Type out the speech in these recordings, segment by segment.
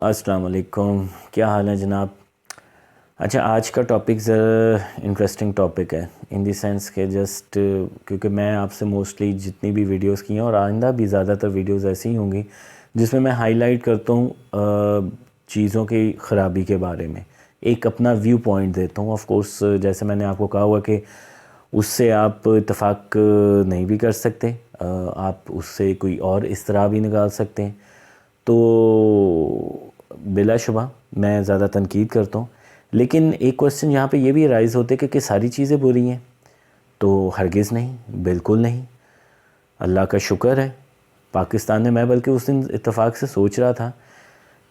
السلام علیکم، کیا حال ہے جناب؟ اچھا، آج کا ٹاپک ذرا انٹرسٹنگ ٹاپک ہے ان دی سینس کہ جسٹ کیونکہ میں آپ سے موسٹلی جتنی بھی ویڈیوز کی ہیں اور آئندہ بھی زیادہ تر ویڈیوز ایسی ہی ہوں گی جس میں ہائی لائٹ کرتا ہوں چیزوں کی خرابی کے بارے میں، ایک اپنا ویو پوائنٹ دیتا ہوں۔ آف کورس جیسے میں نے آپ کو کہا ہوا کہ اس سے آپ اتفاق نہیں بھی کر سکتے، آپ اس سے کوئی اور اس طرح بھی نکال سکتے ہیں، تو بلا شبہ میں زیادہ تنقید کرتا ہوں۔ لیکن ایک کوسچن یہاں پہ یہ بھی رائز ہوتے کہ ساری چیزیں بری ہیں، تو ہرگز نہیں، بالکل نہیں۔ اللہ کا شکر ہے پاکستان میں بلکہ اس دن اتفاق سے سوچ رہا تھا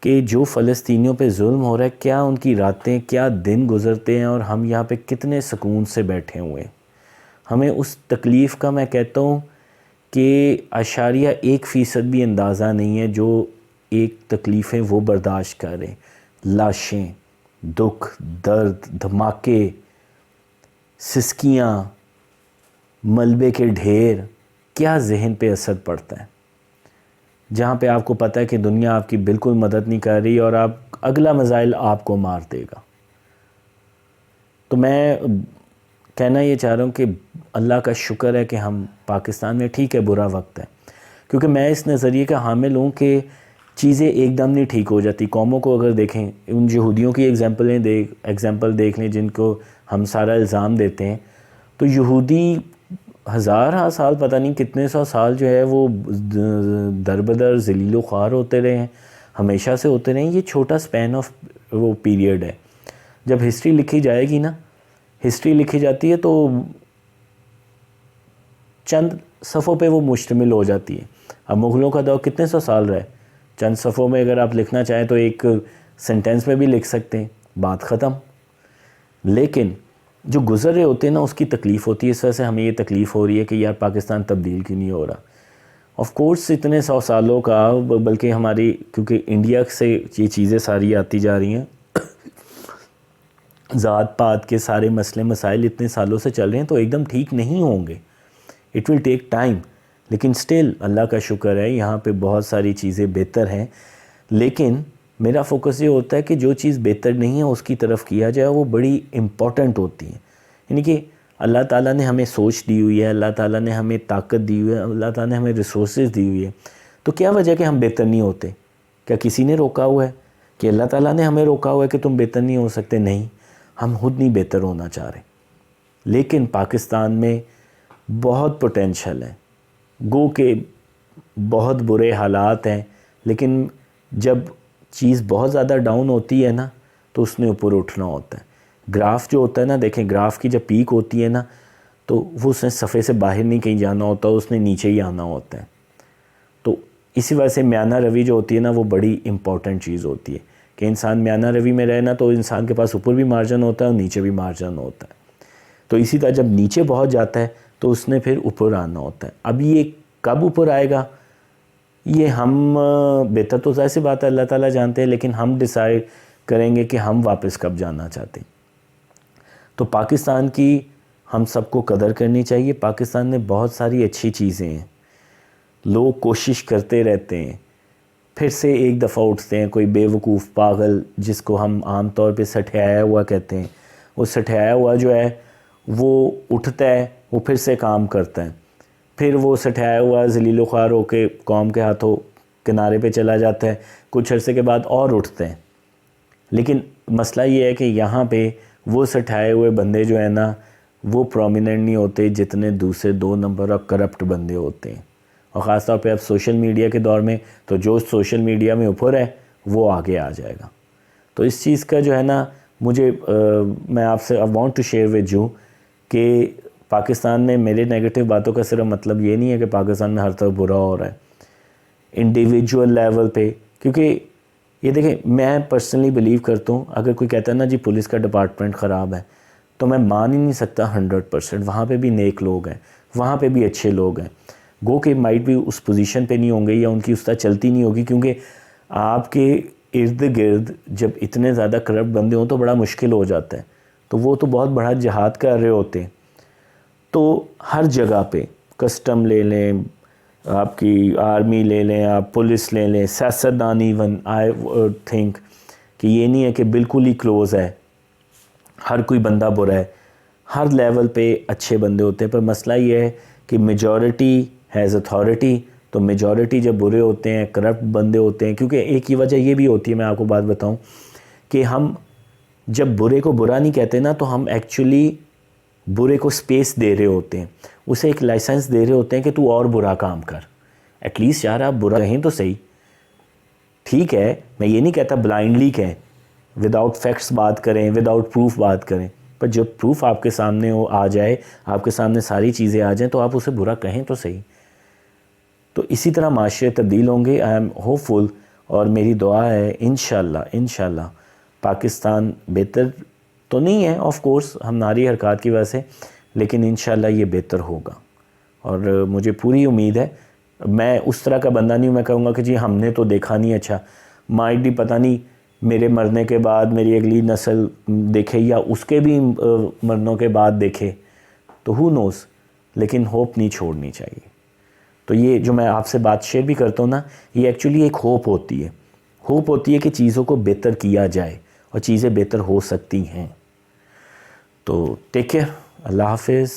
کہ جو فلسطینیوں پہ ظلم ہو رہا ہے، کیا ان کی راتیں کیا دن گزرتے ہیں اور ہم یہاں پہ کتنے سکون سے بیٹھے ہوئے ہیں۔ ہمیں اس تکلیف کا میں کہتا ہوں کہ 1% بھی اندازہ نہیں ہے جو ایک تکلیفیں وہ برداشت کر رہے ہیں۔ لاشیں، دکھ، درد، دھماکے، سسکیاں، ملبے کے ڈھیر، کیا ذہن پہ اثر پڑتا ہے جہاں پہ آپ کو پتہ ہے کہ دنیا آپ کی بالکل مدد نہیں کر رہی اور آپ اگلا مزائل آپ کو مار دے گا۔ تو میں کہنا یہ چاہ رہا ہوں کہ اللہ کا شکر ہے کہ ہم پاکستان میں، ٹھیک ہے برا وقت ہے، کیونکہ میں اس نظریے کا حامل ہوں کہ چیزیں ایک دم نہیں ٹھیک ہو جاتی۔ قوموں کو اگر دیکھیں، ان یہودیوں کی ایگزامپل دیکھ لیں جن کو ہم سارا الزام دیتے ہیں، تو یہودی ہزار سال، پتہ نہیں کتنے سو سال جو ہے وہ دربدر ذلیل و خوار ہوتے رہے ہیں، ہمیشہ سے ہوتے رہے ہیں۔ یہ چھوٹا سپین آف وہ پیریڈ ہے۔ جب ہسٹری لکھی جائے گی نا، ہسٹری لکھی جاتی ہے تو چند صفحوں پہ وہ مشتمل ہو جاتی ہے۔ اب مغلوں کا دور کتنے سو سال رہے، چند صفحوں میں اگر آپ لکھنا چاہیں تو ایک سینٹنس میں بھی لکھ سکتے ہیں، بات ختم۔ لیکن جو گزر رہے ہوتے ہیں نا، اس کی تکلیف ہوتی ہے۔ اس وجہ سے ہمیں یہ تکلیف ہو رہی ہے کہ یار پاکستان تبدیل کیوں نہیں ہو رہا۔ آف کورس اتنے 100 سالوں کا، بلکہ ہماری کیونکہ انڈیا سے یہ چیزیں ساری آتی جا رہی ہیں، ذات پات کے سارے مسئلے مسائل اتنے سالوں سے چل رہے ہیں، تو ایک دم ٹھیک نہیں ہوں گے، اٹ ول ٹیک ٹائم۔ لیکن سٹل اللہ کا شکر ہے یہاں پہ بہت ساری چیزیں بہتر ہیں۔ لیکن میرا فوکس یہ ہوتا ہے کہ جو چیز بہتر نہیں ہے اس کی طرف کیا جائے، وہ بڑی امپورٹنٹ ہوتی ہے۔ یعنی کہ اللہ تعالیٰ نے ہمیں سوچ دی ہوئی ہے، اللہ تعالیٰ نے ہمیں طاقت دی ہوئی ہے، اللہ تعالیٰ نے ہمیں ریسورسز دی ہوئی ہے، تو کیا وجہ کہ ہم بہتر نہیں ہوتے؟ کیا کسی نے روکا ہوا ہے کہ اللہ تعالیٰ نے ہمیں روکا ہوا ہے کہ تم بہتر نہیں ہو سکتے؟ نہیں، ہم خود نہیں بہتر ہونا چاہ رہے۔ لیکن پاکستان میں بہت پوٹینشل ہے، گو کہ بہت برے حالات ہیں، لیکن جب چیز بہت زیادہ ڈاؤن ہوتی ہے نا تو اس نے اوپر اٹھنا ہوتا ہے۔ گراف جو ہوتا ہے نا، دیکھیں گراف کی جب پیک ہوتی ہے نا تو وہ اس نے صفحے سے باہر نہیں کہیں جانا ہوتا، اس نے نیچے ہی آنا ہوتا ہے۔ تو اسی وجہ سے میانہ روی جو ہوتی ہے نا وہ بڑی امپورٹنٹ چیز ہوتی ہے کہ انسان میانہ روی میں رہے نا تو انسان کے پاس اوپر بھی مارجن ہوتا ہے اور نیچے بھی مارجن ہوتا ہے۔ تو اسی طرح جب نیچے پہنچ جاتا ہے تو اس نے پھر اوپر آنا ہوتا ہے۔ اب یہ کب اوپر آئے گا یہ ہم بہتر تو ظاہر سی بات ہے اللہ تعالیٰ جانتے ہیں، لیکن ہم ڈیسائیڈ کریں گے کہ ہم واپس کب جانا چاہتے ہیں۔ تو پاکستان کی ہم سب کو قدر کرنی چاہیے۔ پاکستان میں بہت ساری اچھی چیزیں ہیں، لوگ کوشش کرتے رہتے ہیں، پھر سے ایک دفعہ اٹھتے ہیں۔ کوئی بے وقوف پاگل جس کو ہم عام طور پہ سٹھیایا ہوا کہتے ہیں، وہ سٹھیایا ہوا جو ہے وہ اٹھتا ہے، وہ پھر سے کام کرتا ہے، پھر وہ سٹھیایا ہوا ذلیل و خوار ہو کے قوم کے ہاتھوں کنارے پہ چلا جاتا ہے، کچھ عرصے کے بعد اور اٹھتے ہیں۔ لیکن مسئلہ یہ ہے کہ یہاں پہ وہ سٹھائے ہوئے بندے جو ہیں نا وہ پرومیننٹ نہیں ہوتے جتنے دوسرے 2 نمبر اور کرپٹ بندے ہوتے ہیں، اور خاص طور پہ اب سوشل میڈیا کے دور میں تو جو سوشل میڈیا میں اوپر ہے وہ آگے آ جائے گا۔ تو اس چیز کا جو ہے نا مجھے میں آپ سے I want to share with you کہ پاکستان میں میرے نیگیٹو باتوں کا صرف مطلب یہ نہیں ہے کہ پاکستان میں ہر طرف برا ہو رہا ہے، انڈیویجول لیول پہ۔ کیونکہ یہ دیکھیں میں پرسنلی بلیو کرتا ہوں، اگر کوئی کہتا ہے نا جی پولیس کا ڈپارٹمنٹ خراب ہے، تو میں مان ہی نہیں سکتا 100%۔ وہاں پہ بھی نیک لوگ ہیں، وہاں پہ بھی اچھے لوگ ہیں، گو کہ مائٹ بھی اس پوزیشن پہ نہیں ہوں گے یا ان کی اس طرح چلتی نہیں ہوگی، کیونکہ آپ کے ارد گرد جب اتنے زیادہ کرپٹ بندے ہوں تو بڑا مشکل ہو جاتا ہے۔ تو وہ تو بہت بڑا جہاد کر رہے ہوتے ہیں۔ تو ہر جگہ پہ کسٹم لے لیں، آپ کی آرمی لے لیں، آپ پولیس لے لیں، سیاستدان ایون آئی تھنک کہ یہ نہیں ہے کہ بالکل ہی کلوز ہے، ہر کوئی بندہ برا ہے، ہر لیول پہ اچھے بندے ہوتے ہیں، پر مسئلہ یہ ہے کہ میجورٹی ہیز اتھارٹی، تو میجورٹی جب برے ہوتے ہیں، کرپٹ بندے ہوتے ہیں، کیونکہ ایک ہی وجہ یہ بھی ہوتی ہے، میں آپ کو بات بتاؤں کہ ہم جب برے کو برا نہیں کہتے نا، تو ہم ایکچولی برے کو سپیس دے رہے ہوتے ہیں، اسے ایک لائسنس دے رہے ہوتے ہیں کہ تو اور برا کام کر، ایٹ لیسٹ یار آپ برا کہیں تو صحیح. ٹھیک ہے میں یہ نہیں کہتا بلائنڈلی کہیں، وداؤٹ فیکٹس بات کریں، وداؤٹ پروف بات کریں، پر جب پروف آپ کے سامنے آ جائے، آپ کے سامنے ساری چیزیں آ جائیں، تو آپ اسے برا کہیں تو صحیح. تو اسی طرح معاشرے تبدیل ہوں گے. آئی ایم ہوپ فل، اور میری دعا ہے انشاءاللہ پاکستان بہتر تو نہیں ہے آف کورس ہماری حرکات کی وجہ سے، لیکن انشاءاللہ یہ بہتر ہوگا، اور مجھے پوری امید ہے. میں اس طرح کا بندہ نہیں ہوں میں کہوں گا کہ جی ہم نے تو دیکھا نہیں، اچھا مائٹ بھی پتہ نہیں میرے مرنے کے بعد میری اگلی نسل دیکھے یا اس کے بھی مرنوں کے بعد دیکھے، تو ہو نوز، لیکن ہوپ نہیں چھوڑنی چاہیے. تو یہ جو میں آپ سے بات شیئر بھی کرتا ہوں نا، یہ ایکچولی ایک ہوپ ہوتی ہے، ہوپ ہوتی ہے کہ چیزوں کو بہتر کیا جائے اور چیزیں بہتر ہو سکتی ہیں. تو ٹیک کیئر، اللہ حافظ.